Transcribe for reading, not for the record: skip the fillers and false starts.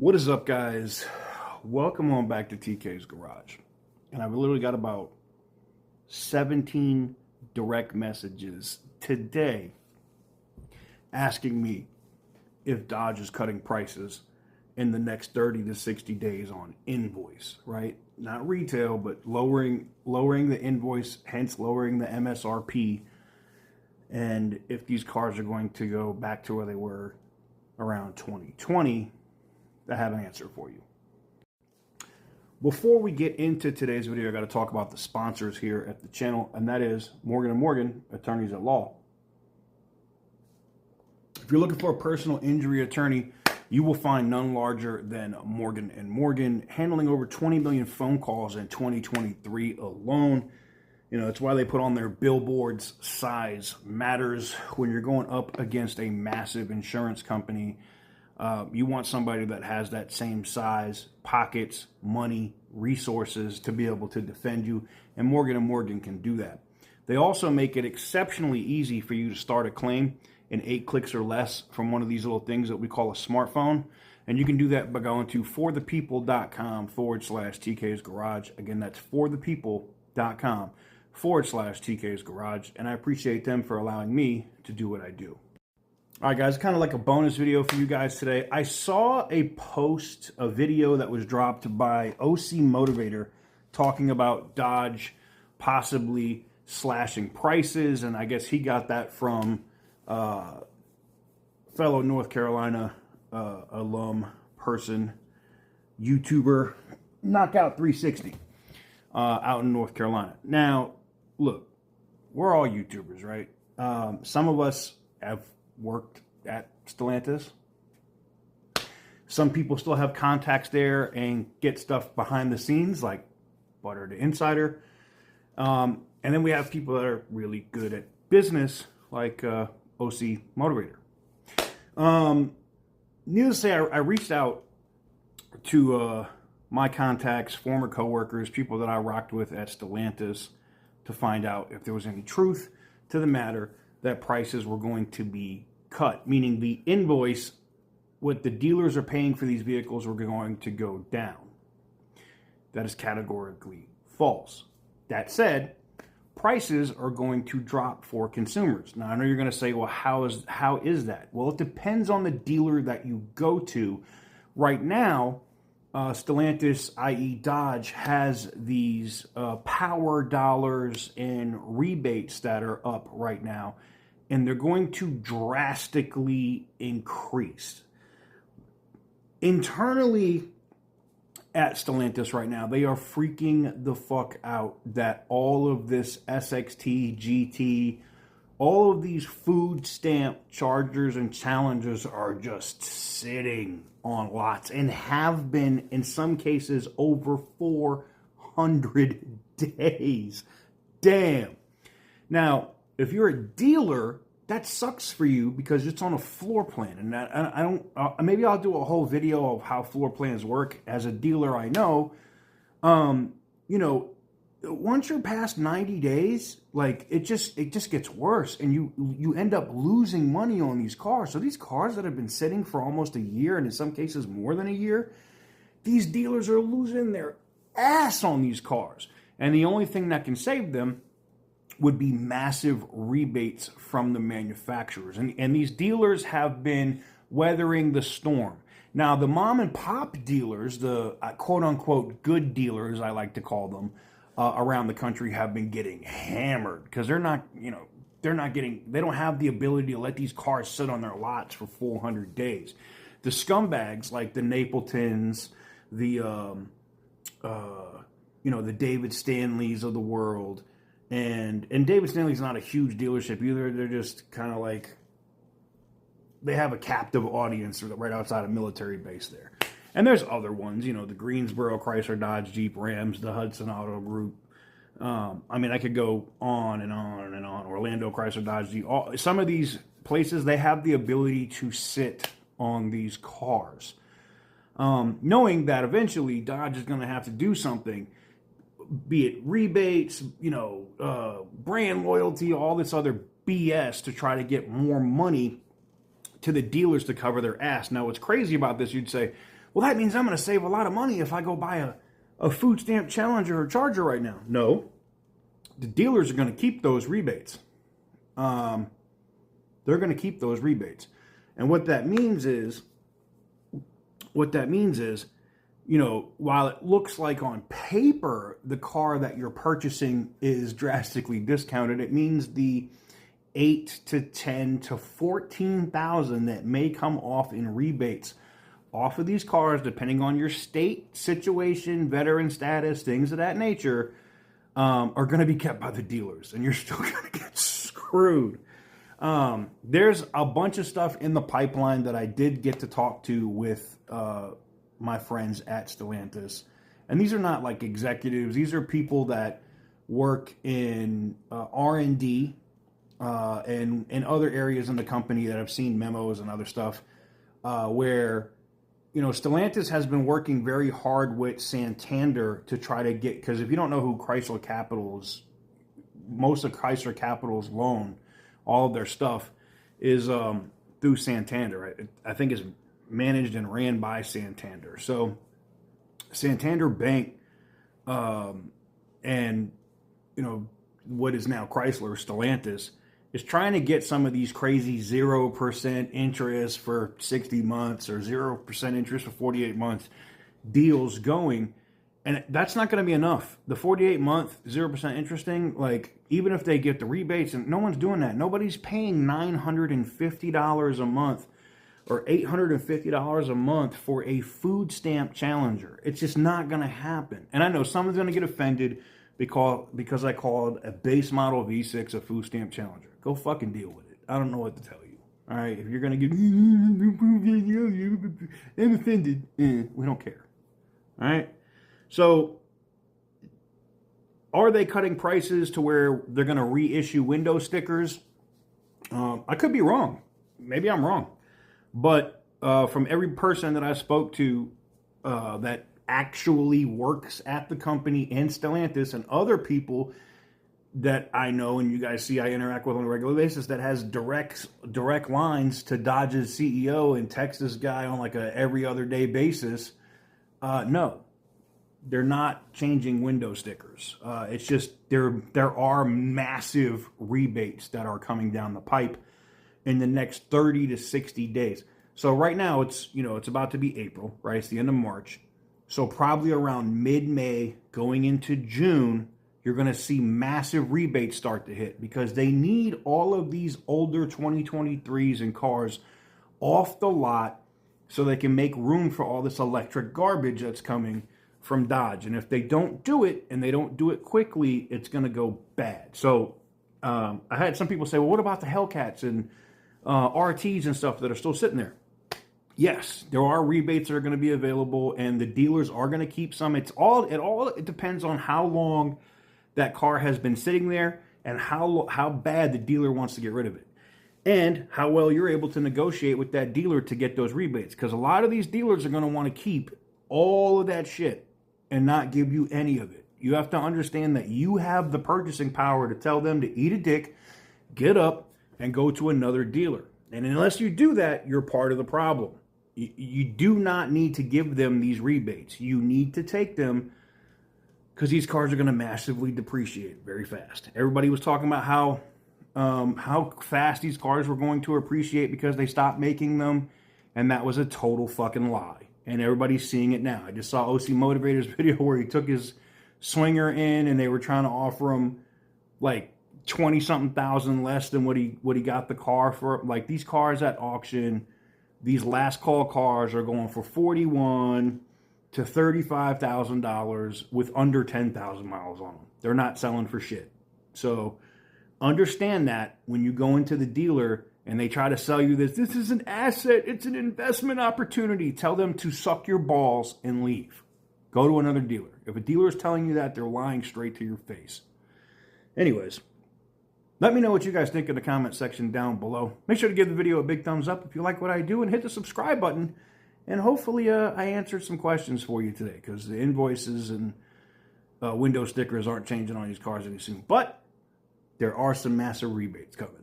What is up, guys? Welcome on back to TK's Garage. And I've literally got about 17 direct messages today asking me if Dodge is cutting prices in the next 30 to 60 days on invoice, right? Not retail, but lowering the invoice, hence lowering the msrp. And if these cars are going to go back to where they were around 2020, I have an answer for you. Before we get into today's video, I got to talk about the sponsors here at the channel, and that is Morgan & Morgan, attorneys at law. If you're looking for a personal injury attorney, you will find none larger than Morgan & Morgan, handling over 20 million phone calls in 2023 alone. You know, that's why they put on their billboards, size matters. When you're going up against a massive insurance company, you want somebody that has that same size, pockets, money, resources to be able to defend you, and Morgan & Morgan can do that. They also make it exceptionally easy for you to start a claim in 8 clicks or less from one of these little things that we call a smartphone, and you can do that by going to forthepeople.com/TK's Garage. Again, that's forthepeople.com/TK's Garage, and I appreciate them for allowing me to do what I do. All right, guys, kind of like a bonus video for you guys today. I saw a video that was dropped by OC Motivator talking about Dodge possibly slashing prices, and I guess he got that from fellow North Carolina alum person, YouTuber, Knockout 360, out in North Carolina. Now, look, we're all YouTubers, right? Some of us have worked at Stellantis. Some people still have contacts there and get stuff behind the scenes, like Butter the Insider. And then we have people that are really good at business, like OC Motivator. Needless to say, I reached out to my contacts, former coworkers, people that I rocked with at Stellantis, to find out if there was any truth to the matter that prices were going to be cut, meaning the invoice, what the dealers are paying for these vehicles, were going to go down. That is categorically false. That said, prices are going to drop for consumers. Now, I know you're going to say, well, how is that? Well, it depends on the dealer that you go to. Right now, Stellantis, i.e. Dodge, has these power dollars and rebates that are up right now, and they're going to drastically increase. Internally at Stellantis right now, they are freaking the fuck out that all of this SXT, GT, all of these food stamp Chargers and Challengers are just sitting on lots and have been, in some cases, over 400 days. Damn. Now, if you're a dealer, that sucks for you because it's on a floor plan. And I don't, maybe I'll do a whole video of how floor plans work. As a dealer, I know, you know, once you're past 90 days, like it just gets worse, and you end up losing money on these cars. So these cars that have been sitting for almost a year, and in some cases more than a year, these dealers are losing their ass on these cars. And the only thing that can save them would be massive rebates from the manufacturers. And these dealers have been weathering the storm. Now, the mom and pop dealers, the quote unquote good dealers, I like to call them, around the country, have been getting hammered because they don't have the ability to let these cars sit on their lots for 400 days. The scumbags like the Napletons, the David Stanleys of the world, and David Stanley's not a huge dealership either. They're just kind of like, they have a captive audience right outside a military base there. And there's other ones, you know, the Greensboro, Chrysler, Dodge, Jeep, Rams, the Hudson Auto Group. I mean, I could go on and on and on. Orlando, Chrysler, Dodge, Jeep. Some of these places, they have the ability to sit on these cars. Knowing that eventually Dodge is going to have to do something, be it rebates, you know, brand loyalty, all this other BS to try to get more money to the dealers to cover their ass. Now, what's crazy about this, you'd say, well, that means I'm going to save a lot of money if I go buy a food stamp Challenger or Charger right now. No, the dealers are going to keep those rebates. They're going to keep those rebates. And what that means is, you know, while it looks like on paper the car that you're purchasing is drastically discounted, it means the 8 to 10 to 14,000 that may come off in rebates off of these cars, depending on your state situation, veteran status, things of that nature, are going to be kept by the dealers, and you're still going to get screwed. There's a bunch of stuff in the pipeline that I did get to talk to with my friends at Stellantis, and these are not like executives. These are people that work in R&D and in other areas in the company that have seen memos and other stuff where, you know, Stellantis has been working very hard with Santander to try to get, because if you don't know who Chrysler Capital is, most of Chrysler Capital's loan, all of their stuff is through Santander. I think it's managed and ran by Santander. So Santander Bank and, you know, what is now Chrysler, Stellantis, is trying to get some of these crazy 0% interest for 60 months or 0% interest for 48 months deals going. And that's not going to be enough. The 48-month 0% interesting, like, even if they get the rebates, and no one's doing that. Nobody's paying $950 a month or $850 a month for a food stamp Challenger. It's just not going to happen. And I know someone's going to get offended because I called a base model V6 a food stamp Challenger. Go fucking deal with it. I don't know what to tell you. All right, if you're going to get, I'm offended, we don't care. All right? So, are they cutting prices to where they're going to reissue window stickers? I could be wrong. Maybe I'm wrong. But from every person that I spoke to that actually works at the company and Stellantis, and other people that I know and you guys see I interact with on a regular basis, that has direct lines to Dodge's CEO and Texas guy on like a every other day basis, no. They're not changing window stickers. It's just there are massive rebates that are coming down the pipe in the next 30 to 60 days. So right now it's about to be April, right? It's the end of March. So probably around mid-May going into June, you're going to see massive rebates start to hit because they need all of these older 2023s and cars off the lot so they can make room for all this electric garbage that's coming from Dodge. And if they don't do it, and they don't do it quickly, it's going to go bad. So I had some people say, well, what about the Hellcats and RTs and stuff that are still sitting there? Yes, there are rebates that are going to be available, and the dealers are going to keep some. It depends on how long that car has been sitting there and how bad the dealer wants to get rid of it, and how well you're able to negotiate with that dealer to get those rebates. Because a lot of these dealers are going to want to keep all of that shit and not give you any of it. You have to understand that you have the purchasing power to tell them to eat a dick, get up, and go to another dealer. And unless you do that, you're part of the problem. You do not need to give them these rebates. You need to take them because these cars are going to massively depreciate very fast. Everybody was talking about how fast these cars were going to appreciate because they stopped making them, and that was a total fucking lie. And everybody's seeing it now. I just saw OC Motivator's video where he took his Swinger in, and they were trying to offer him like 20-something thousand less than what he got the car for. Like, these cars at auction, these last call cars are going for $41,000 to $35,000 with under 10,000 miles on them. They're not selling for shit. So understand that when you go into the dealer and they try to sell you this is an asset, it's an investment opportunity, tell them to suck your balls and leave. Go to another dealer. If a dealer is telling you that, they're lying straight to your face. Anyways, let me know what you guys think in the comment section down below. Make sure to give the video a big thumbs up if you like what I do, and hit the subscribe button. And hopefully I answered some questions for you today, because the invoices and window stickers aren't changing on these cars any soon. But there are some massive rebates coming.